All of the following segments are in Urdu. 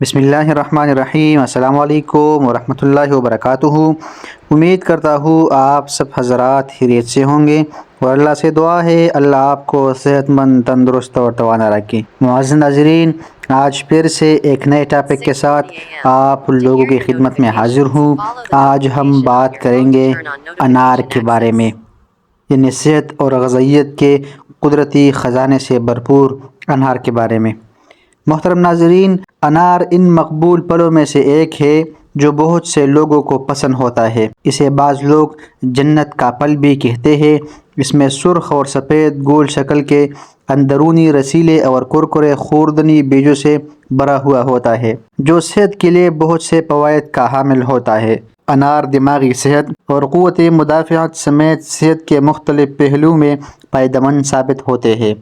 بسم اللہ الرحمن الرحیم۔ السلام علیکم ورحمۃ اللہ وبرکاتہ۔ امید کرتا ہوں آپ سب حضرات خیریت سے ہوں گے اور اللہ سے دعا ہے اللہ آپ کو صحت مند، تندرست اور توانا رکھے۔ معزز ناظرین، آج پھر سے ایک نئے ٹاپک کے ساتھ آپ لوگوں کی خدمت میں حاضر ہوں۔ آج ہم بات کریں گے انار کے بارے میں، یعنی صحت اور غذائیت کے قدرتی خزانے سے بھرپور انار کے بارے میں۔ محترم ناظرین، انار ان مقبول پھلوں میں سے ایک ہے جو بہت سے لوگوں کو پسند ہوتا ہے۔ اسے بعض لوگ جنت کا پھل بھی کہتے ہیں۔ اس میں سرخ اور سفید گول شکل کے اندرونی رسیلے اور کرکرے خوردنی بیجوں سے بھرا ہوا ہوتا ہے، جو صحت کے لیے بہت سے فوائد کا حامل ہوتا ہے۔ انار دماغی صحت اور قوت مدافعت سمیت صحت کے مختلف پہلوؤں میں فائدہ مند ثابت ہوتے ہیں،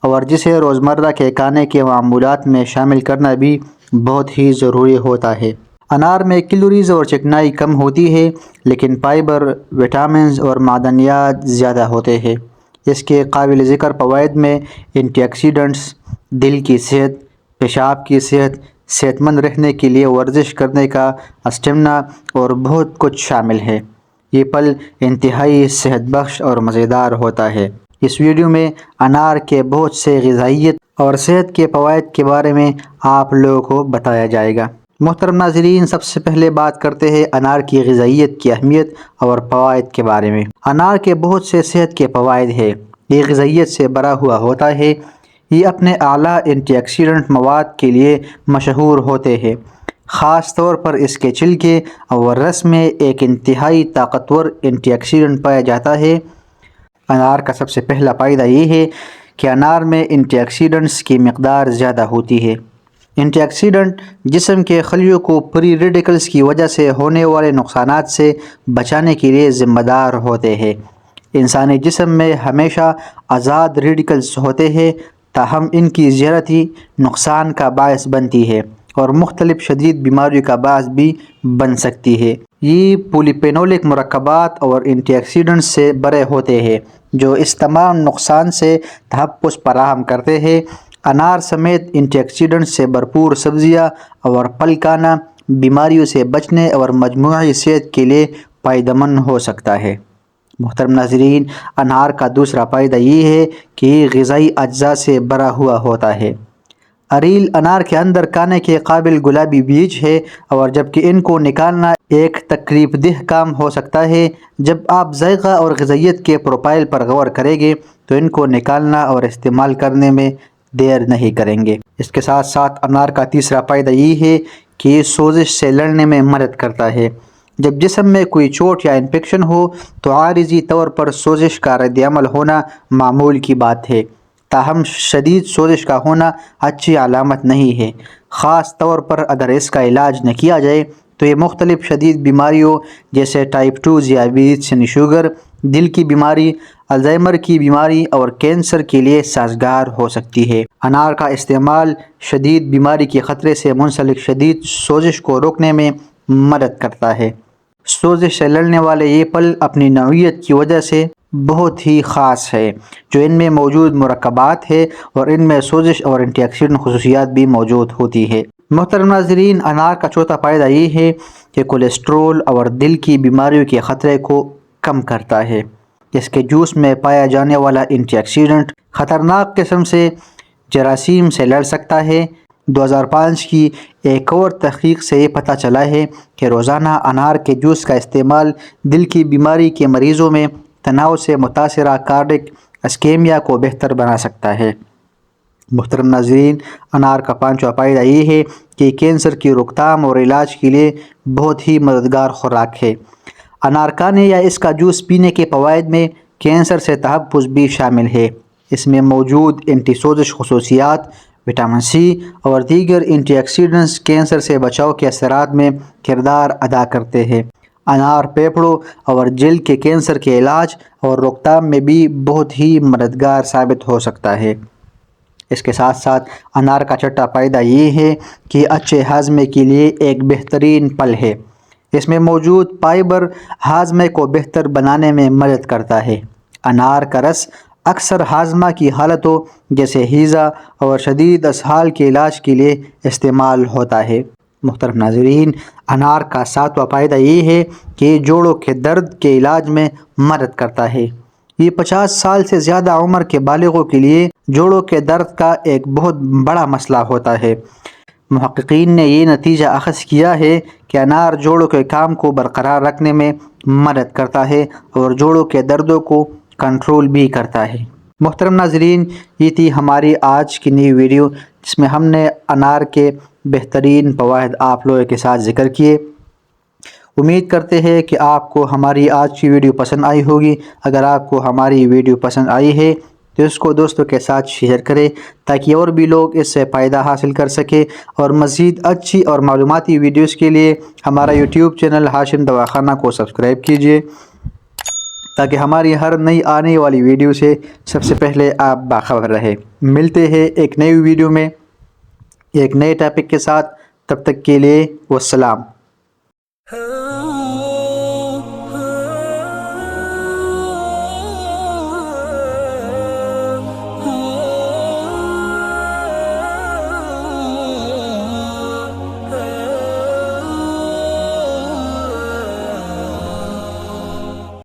اور جسے روزمرہ کے کھانے کے معمولات میں شامل کرنا بھی بہت ہی ضروری ہوتا ہے۔ انار میں کیلوریز اور چکنائی کم ہوتی ہے، لیکن فائبر، وٹامنز اور معدنیات زیادہ ہوتے ہیں۔ اس کے قابل ذکر فوائد میں اینٹی آکسیڈنٹس، دل کی صحت، پیشاب کی صحت، صحت مند رہنے کے لیے ورزش کرنے کا اسٹیمنا اور بہت کچھ شامل ہے۔ یہ پھل انتہائی صحت بخش اور مزیدار ہوتا ہے۔ اس ویڈیو میں انار کے بہت سے غذائیت اور صحت کے فوائد کے بارے میں آپ لوگوں کو بتایا جائے گا۔ محترم ناظرین، سب سے پہلے بات کرتے ہیں انار کی غذائیت کی اہمیت اور فوائد کے بارے میں۔ انار کے بہت سے صحت کے فوائد ہیں۔ یہ غذائیت سے بھرا ہوا ہوتا ہے۔ یہ اپنے اعلیٰ اینٹی آکسیڈنٹ مواد کے لیے مشہور ہوتے ہیں۔ خاص طور پر اس کے چھلکے اور رس میں ایک انتہائی طاقتور اینٹی آکسیڈنٹ پایا جاتا ہے۔ انار کا سب سے پہلا فائدہ یہ ہے کہ انار میں اینٹی آکسیڈنٹس کی مقدار زیادہ ہوتی ہے۔ اینٹی آکسیڈنٹ جسم کے خلیوں کو فری ریڈیکلز کی وجہ سے ہونے والے نقصانات سے بچانے کے لیے ذمہ دار ہوتے ہیں۔ انسانی جسم میں ہمیشہ آزاد ریڈیکلز ہوتے ہیں، تاہم ان کی زیادتی نقصان کا باعث بنتی ہے اور مختلف شدید بیماریوں کا باعث بھی بن سکتی ہے۔ یہ پولیفینولک مرکبات اور اینٹی آکسیڈنٹس سے بھرے ہوتے ہیں جو اس تمام نقصان سے تحفظ فراہم کرتے ہیں۔ انار سمیت اینٹی آکسیڈنٹس سے بھرپور سبزیاں اور پھل کھانا بیماریوں سے بچنے اور مجموعی صحت کے لیے فائدہ مند ہو سکتا ہے۔ محترم ناظرین، انار کا دوسرا فائدہ یہ ہے کہ یہ غذائی اجزاء سے بھرا ہوا ہوتا ہے۔ اریل انار کے اندر کھانے کے قابل گلابی بیج ہے، اور جبکہ ان کو نکالنا ایک تکلیف دہ کام ہو سکتا ہے، جب آپ ذائقہ اور غذائیت کے پروفائل پر غور کریں گے تو ان کو نکالنا اور استعمال کرنے میں دیر نہیں کریں گے۔ اس کے ساتھ ساتھ انار کا تیسرا فائدہ یہ ہے کہ یہ سوزش سے لڑنے میں مدد کرتا ہے۔ جب جسم میں کوئی چوٹ یا انفیکشن ہو تو عارضی طور پر سوزش کا رد عمل ہونا معمول کی بات ہے، تاہم شدید سوزش کا ہونا اچھی علامت نہیں ہے، خاص طور پر اگر اس کا علاج نہ کیا جائے تو یہ مختلف شدید بیماریوں جیسے ٹائپ 2 ذیابیطس یعنی شوگر، دل کی بیماری، الزائمر کی بیماری اور کینسر کے لیے سازگار ہو سکتی ہے۔ انار کا استعمال شدید بیماری کے خطرے سے منسلک شدید سوزش کو روکنے میں مدد کرتا ہے۔ سوزش سے لڑنے والے یہ پھل اپنی نوعیت کی وجہ سے بہت ہی خاص ہے، جو ان میں موجود مرکبات ہے اور ان میں سوزش اور اینٹی آکسیڈنٹ خصوصیات بھی موجود ہوتی ہے۔ محترم ناظرین، انار کا چوتھا فائدہ یہ ہے کہ کولیسٹرول اور دل کی بیماریوں کے خطرے کو کم کرتا ہے۔ اس کے جوس میں پایا جانے والا اینٹی آکسیڈنٹ خطرناک قسم سے جراثیم سے لڑ سکتا ہے۔ 2005 کی ایک اور تحقیق سے یہ پتہ چلا ہے کہ روزانہ انار کے جوس کا استعمال دل کی بیماری کے مریضوں میں تناؤ سے متاثرہ کارڈک اسکیمیا کو بہتر بنا سکتا ہے۔ محترم ناظرین، انار کا پانچواں فائدہ یہ ہے کہ کینسر کی روک تھام اور علاج کے لیے بہت ہی مددگار خوراک ہے۔ انار کھانے یا اس کا جوس پینے کے فوائد میں کینسر سے تحفظ بھی شامل ہے۔ اس میں موجود اینٹی سوزش خصوصیات، وٹامن سی اور دیگر اینٹی آکسیڈنٹس کینسر سے بچاؤ کے اثرات میں کردار ادا کرتے ہیں۔ انار پھیپھڑوں اور جلد کے کینسر کے علاج اور روک تھام میں بھی بہت ہی مددگار ثابت ہو سکتا ہے۔ اس کے ساتھ ساتھ انار کا چھٹا فائدہ یہ ہے کہ اچھے ہاضمے کے لیے ایک بہترین پھل ہے۔ اس میں موجود فائبر ہاضمے کو بہتر بنانے میں مدد کرتا ہے۔ انار کا رس اکثر ہاضمہ کی حالتوں جیسے ہیضہ اور شدید اسہال کے علاج کے لیے استعمال ہوتا ہے۔ محترم ناظرین، انار کا 7واں فائدہ یہ ہے کہ یہ جوڑوں کے درد کے علاج میں مدد کرتا ہے۔ یہ 50 سال سے زیادہ عمر کے بالغوں کے لیے جوڑوں کے درد کا ایک بہت بڑا مسئلہ ہوتا ہے۔ محققین نے یہ نتیجہ اخذ کیا ہے کہ انار جوڑوں کے کام کو برقرار رکھنے میں مدد کرتا ہے اور جوڑوں کے دردوں کو کنٹرول بھی کرتا ہے۔ محترم ناظرین، یہ تھی ہماری آج کی نئی ویڈیو جس میں ہم نے انار کے بہترین فوائد آپ لوگوں کے ساتھ ذکر کیے۔ امید کرتے ہیں کہ آپ کو ہماری آج کی ویڈیو پسند آئی ہوگی۔ اگر آپ کو ہماری ویڈیو پسند آئی ہے تو اس کو دوستوں کے ساتھ شیئر کریں تاکہ اور بھی لوگ اس سے فائدہ حاصل کر سکیں، اور مزید اچھی اور معلوماتی ویڈیوز کے لیے ہمارا یوٹیوب چینل ہاشم دواخانہ کو سبسکرائب کیجیے تاکہ ہماری ہر نئی آنے والی ویڈیو سے سب سے پہلے آپ باخبر رہیں۔ ملتے ہیں ایک نئی ویڈیو میں ایک نئے ٹاپک کے ساتھ، تب تک کے لیے والسلام۔